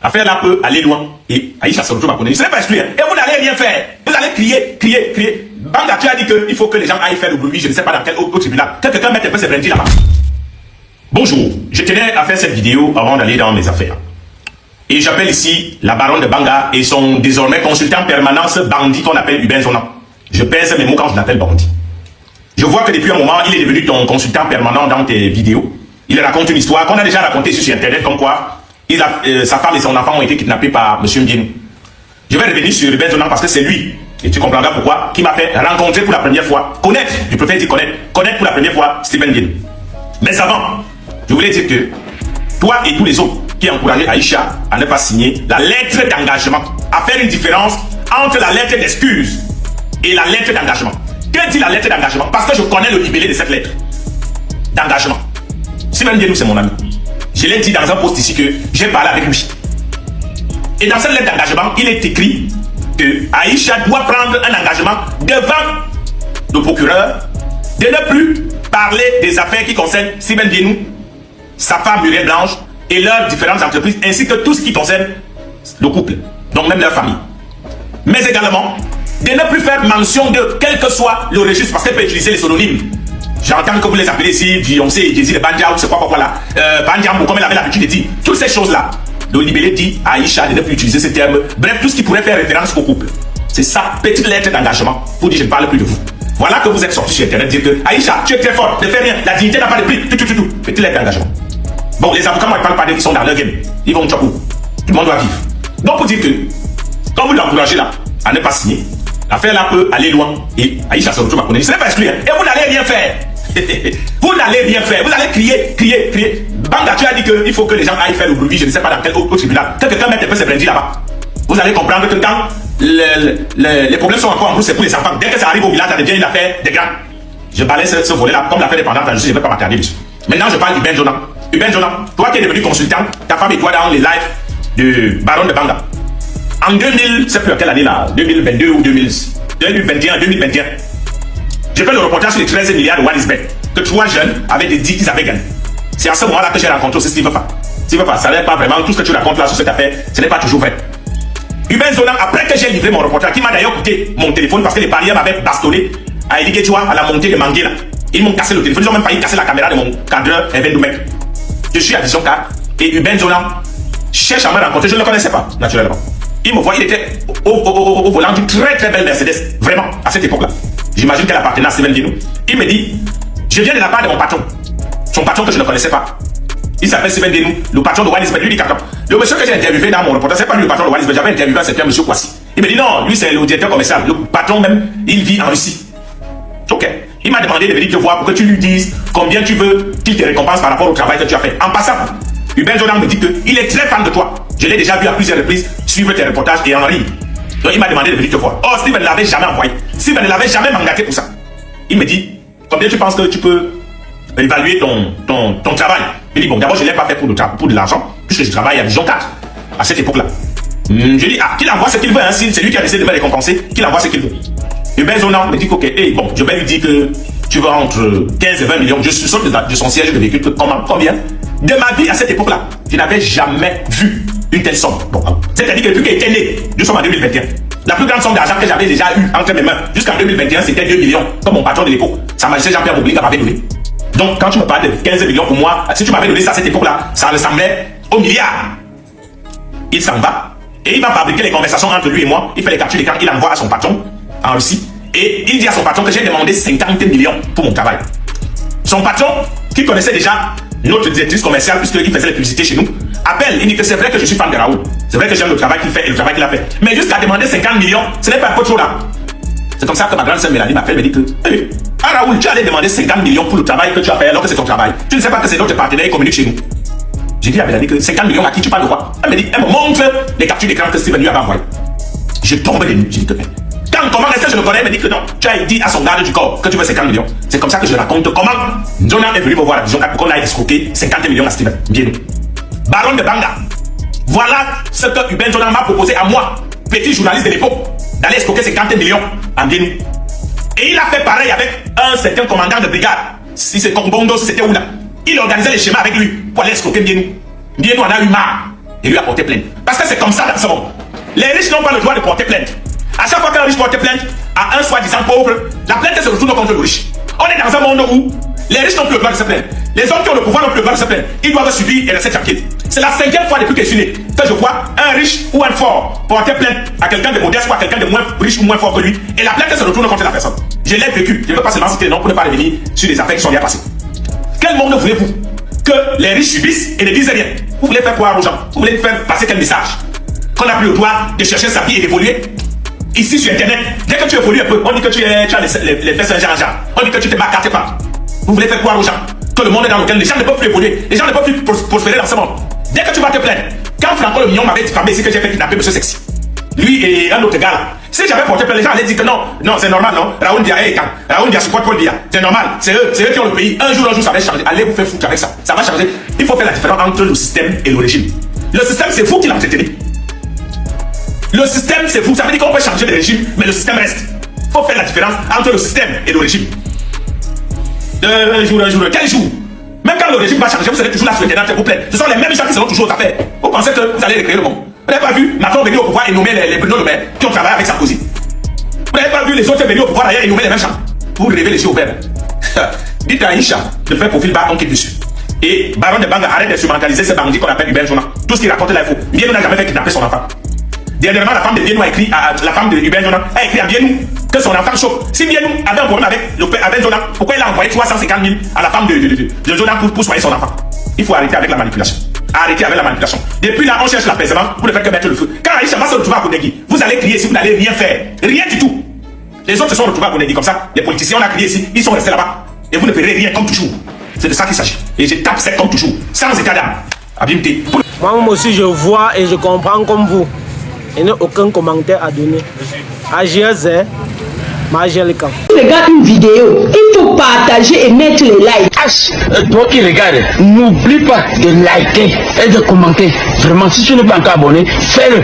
L'affaire là peut aller loin. Et Aïcha se retrouve à connaître. Ce n'est pas exclu. Et vous n'allez rien faire. Vous allez crier, crier, crier. Banga, tu as dit qu'il faut que les gens aillent faire le bruit. Je ne sais pas dans quel autre tribunal. Que quelqu'un mette un peu ses brindilles là-bas. Bonjour. Je tenais à faire cette vidéo avant d'aller dans mes affaires. Et j'appelle ici la baronne de Banga et son désormais consultant permanence bandit qu'on appelle Hubin Zonan. Je pèse mes mots quand je l'appelle bandit. Je vois que depuis un moment, il est devenu ton consultant permanent dans tes vidéos. Il raconte une histoire qu'on a déjà racontée sur Internet comme quoi sa femme et son enfant ont été kidnappés par M. Mbienou. Je vais revenir sur Hubin Zonan parce que c'est lui, et tu comprendras pourquoi, qui m'a fait rencontrer pour la première fois, connaître, je préfère dire connaître pour la première fois Stephen Mbienou. Mais avant, je voulais dire que toi et tous les autres qui encourageaient Aïcha à ne pas signer la lettre d'engagement, à faire une différence entre la lettre d'excuse et la lettre d'engagement. Que dit la lettre d'engagement? Parce que je connais le libellé de cette lettre d'engagement. Stephen Mbienou, c'est mon ami. Je l'ai dit dans un post ici que j'ai parlé avec lui. Et dans cette lettre d'engagement, il est écrit que Aïcha doit prendre un engagement devant le procureur de ne plus parler des affaires qui concernent Stephen Mbienou, sa femme Muriel Blanche et leurs différentes entreprises, ainsi que tout ce qui concerne le couple, donc même leur famille. Mais également, de ne plus faire mention de quel que soit le registre, parce qu'elle peut utiliser les synonymes. J'entends que vous les appelez ici, Beyoncé, Jay-Z, le Banja, ou c'est quoi là, Banjambo, comme elle avait l'habitude de dire. Toutes ces choses-là, le libellé dit à Aïcha de ne plus utiliser ces termes. Bref, tout ce qui pourrait faire référence au couple. C'est ça, petite lettre d'engagement pour dire je ne parle plus de vous. Voilà que vous êtes sorti sur Internet dire que Aïcha, tu es très fort, ne fais rien, la dignité n'a pas de prix, tout. Petite lettre d'engagement. Bon, les avocats, moi, ils ne parlent pas d'eux, ils sont dans leur game. Ils vont au tchapou. Tout le monde doit vivre. Donc, pour dire que, quand vous l'encouragez là, à ne pas signer, l'affaire là peut aller loin. Et Aïcha se retrouve à connaître. Ce n'est pas exclu. Et vous n'allez rien faire. Vous n'allez rien faire. Vous allez crier, crier, crier. Banga, tu as dit qu'il faut que les gens aillent faire le bruit. Je ne sais pas dans quel autre tribunal. Que quelqu'un mette un peu ses brindilles là-bas. Vous allez comprendre que quand les problèmes sont encore en plus, c'est pour les enfants. Dès que ça arrive au village, ça devient une affaire de grands. Je parlais ce volet-là, comme l'affaire dépendante, je ne vais pas m'attarder dessus. Maintenant, je parle d'Hubin Zonan. Hubin Zonan, toi qui es devenu consultant, ta femme et toi dans les lives de Baron de Banga. En 2000, c'est plus à quelle année là, 2022 ou 2021, j'ai fait le reportage sur les 13 milliards de Wallisbeth que 3 jeunes avaient dit qu'ils avaient gagné. C'est à ce moment-là que j'ai rencontré aussi Steve Fa. Steve Fa, ça n'est pas vraiment tout ce que tu racontes là sur cette affaire, ce n'est pas toujours vrai. Hubin Zonan, après que j'ai livré mon reportage, qui m'a d'ailleurs coûté mon téléphone parce que les parieurs m'avaient bastonné à Elie Guedjoua à la montée de Mangué là. Ils m'ont cassé le téléphone, ils ont même failli casser la caméra de mon cadreur Evan Doumek. Je suis à Vision 4 et Hubin Zonan cherche à me rencontrer, je ne le connaissais pas naturellement. Il me voit, il était au volant d'une très belle Mercedes, vraiment, à cette époque-là. J'imagine qu'elle appartenait à Stephen Mbienou. Il me dit, je viens de la part de mon patron. Son patron que je ne connaissais pas. Il s'appelle Stephen Mbienou, le patron de Wallisbeth. Lui dit qu'attends, le monsieur que j'ai interviewé dans mon reportage, c'est pas lui le patron de Wallisbeth, j'avais interviewé un certain monsieur Kwasi. Il me dit non, lui c'est le directeur commercial. Le patron même, il vit en Russie. Ok. Il m'a demandé de venir te voir pour que tu lui dises combien tu veux qu'il te récompense par rapport au travail que tu as fait. En passant, Hubin Zonan me dit qu'il est très fan de toi. Je l'ai déjà vu à plusieurs reprises suivre tes reportages et en rire. Donc il m'a demandé de venir te voir. Oh, Steve ne l'avait jamais envoyé. Steve ne l'avait jamais mandaté pour ça. Il me dit, combien tu penses que tu peux évaluer ton travail? Il dit, bon, d'abord je ne l'ai pas fait pour de l'argent, puisque je travaille à Vision 4, à cette époque-là. Je dis, qu'il envoie ce qu'il veut, hein, c'est lui qui a décidé de me récompenser, qu'il envoie ce qu'il veut. Hubin Zonan me dit, ok, bon, je vais lui dire que tu veux entre 15 et 20 millions. Je suis sûr de son siège de véhicule, combien? De ma vie à cette époque-là, je n'avais jamais vu une telle somme. Bon, c'est-à-dire que depuis qu'il était né, nous sommes en 2021. La plus grande somme d'argent que j'avais déjà eue entre mes mains, jusqu'en 2021, c'était 2 millions, comme mon patron de l'époque, Sa Majesté Jean-Pierre Boublique m'avait donné. Donc, quand tu me parles de 15 millions pour moi, si tu m'avais donné ça à cette époque-là, ça ressemblait au milliard. Il s'en va, et il va fabriquer les conversations entre lui et moi, il fait les captures d'écran, il envoie à son patron en Russie, et il dit à son patron que j'ai demandé 50 millions pour mon travail. Son patron, qui connaissait déjà notre directrice commerciale, puisqu'il faisait les publicités chez nous, appelle, il dit que c'est vrai que je suis fan de Raoul. C'est vrai que j'aime le travail qu'il fait et le travail qu'il a fait. Mais jusqu'à demander 50 millions, ce n'est pas un peu trop là. C'est comme ça que ma grande sœur Mélanie m'appelle, me dit que Raoul, tu allais demander 50 millions pour le travail que tu as fait alors que c'est ton travail. Tu ne sais pas que c'est notre partenaire qui communique chez nous. J'ai dit à Mélanie que 50 millions à qui tu parles de quoi? Elle me dit, elle me montre les captures d'écran que Stephen lui avait envoyées. Je tombe des nues, j'ai dit que comment est-ce que je le connais? Elle me dit que non, tu as dit à son garde du corps que tu veux 50 millions. C'est comme ça que je raconte comment Zonan est venu me voir à Vision 4 pour qu'on aille escroquer 50 millions à Stephen Mbienou. Baron de Banga. Voilà ce que Hubin Zonan m'a proposé à moi, petit journaliste de l'époque, d'aller escroquer 50 millions à Mbienou. Et il a fait pareil avec un certain commandant de brigade, si c'est Kombondo, si c'était où là. Il organisait les schémas avec lui pour aller escroquer Mbienou. Mbienou en a eu marre et lui a porté plainte. Parce que c'est comme ça dans ce monde. Les riches n'ont pas le droit de porter plainte. À chaque fois qu'un riche porte plainte à un soi-disant pauvre, la plainte se retourne contre le riche. On est dans un monde où les riches n'ont plus le droit de se plaindre. Les hommes qui ont le pouvoir n'ont plus le droit de se plaindre. Ils doivent subir et rester tranquilles. C'est la 5e fois depuis que je suis né que je vois un riche ou un fort porter plainte à quelqu'un de modeste ou à quelqu'un de moins riche ou moins fort que lui. Et la plainte se retourne contre la personne. Je l'ai vécu. Je ne veux pas seulement citer les noms pour ne pas revenir sur les affaires qui sont bien passées. Quel monde voulez-vous que les riches subissent et ne disent rien? Vous voulez faire croire aux gens? Vous voulez faire passer quel message? Qu'on n'a plus le droit de chercher sa vie et d'évoluer? Ici sur internet, dès que tu évolues un peu, on dit que tu as les fesses Jean-Jean. On dit que tu te marques quelque part. Vous voulez faire croire aux gens que le monde est dans lequel les gens ne peuvent plus évoluer, les gens ne peuvent plus prospérer dans ce monde. Dès que tu vas te plaindre, quand Franco le Mignon m'avait diffamé ici que j'ai fait kidnapper M. Sexy, lui et un autre gars là, si j'avais porté plainte, les gens allaient dire que non, c'est normal, non, Raoul Dia est quand Raoul Dia supporte Paul Biya, c'est normal, c'est eux qui ont le pays. Un jour, ça va changer. Allez vous faire foutre avec ça, ça va changer. Il faut faire la différence entre le système et le régime. Le système, c'est vous qui l'entretenez. Le système, c'est vous. Ça veut dire qu'on peut changer le régime, mais le système reste. Il faut faire la différence entre le système et le régime. Un jour, quel jour? Même quand le régime va changer, vous serez toujours là sur le terrain, s'il vous plaît. Ce sont les mêmes gens qui seront toujours aux affaires. Vous pensez que vous allez recréer le monde? Vous n'avez pas vu Macron venir au pouvoir et nommer les Bruno Le Maire qui ont travaillé avec Sarkozy? Vous n'avez pas vu les autres venir au pouvoir d'ailleurs et nommer les mêmes gens? Vous rêvez les yeux ouverts. Dites à Isha de faire profil bas, on quitte dessus. Et Baron de Banga, arrête d'instrumentaliser ces bandits qu'on appelle Hubert Jonah. Tout ce qu'il raconte là, il faut. Bienou n'a jamais fait kidnapper son enfant. Dernièrement, la femme de Bienou a écrit la femme de Hubert Jonah a écrit à Bienou que son enfant chauffe. Si Bienou avait un problème avec Jonah, pourquoi il a envoyé 350 000 à la femme de Jonah pour soigner son enfant? Il faut arrêter avec la manipulation. Arrêtez avec la manipulation. Depuis là, on cherche l'apaisement, vous ne faites que mettre le feu. Quand Aïcha va se retrouver à Konegi, vous allez crier si vous n'allez rien faire. Rien du tout. Les autres se sont retrouvés à Konegi comme ça. Les politiciens, on a crié ici, ils sont restés là-bas. Et vous ne ferez rien comme toujours. C'est de ça qu'il s'agit. Et je tape c'est comme toujours. Sans état d'âme. Abimté. Moi aussi, je vois et je comprends comme vous. Il n'y a aucun commentaire à donner. AGZ, Magelican. Regarde une vidéo, il faut partager et mettre les likes. Toi qui regardes, n'oublie pas de liker et de commenter. Vraiment, si tu n'es pas encore abonné, fais-le.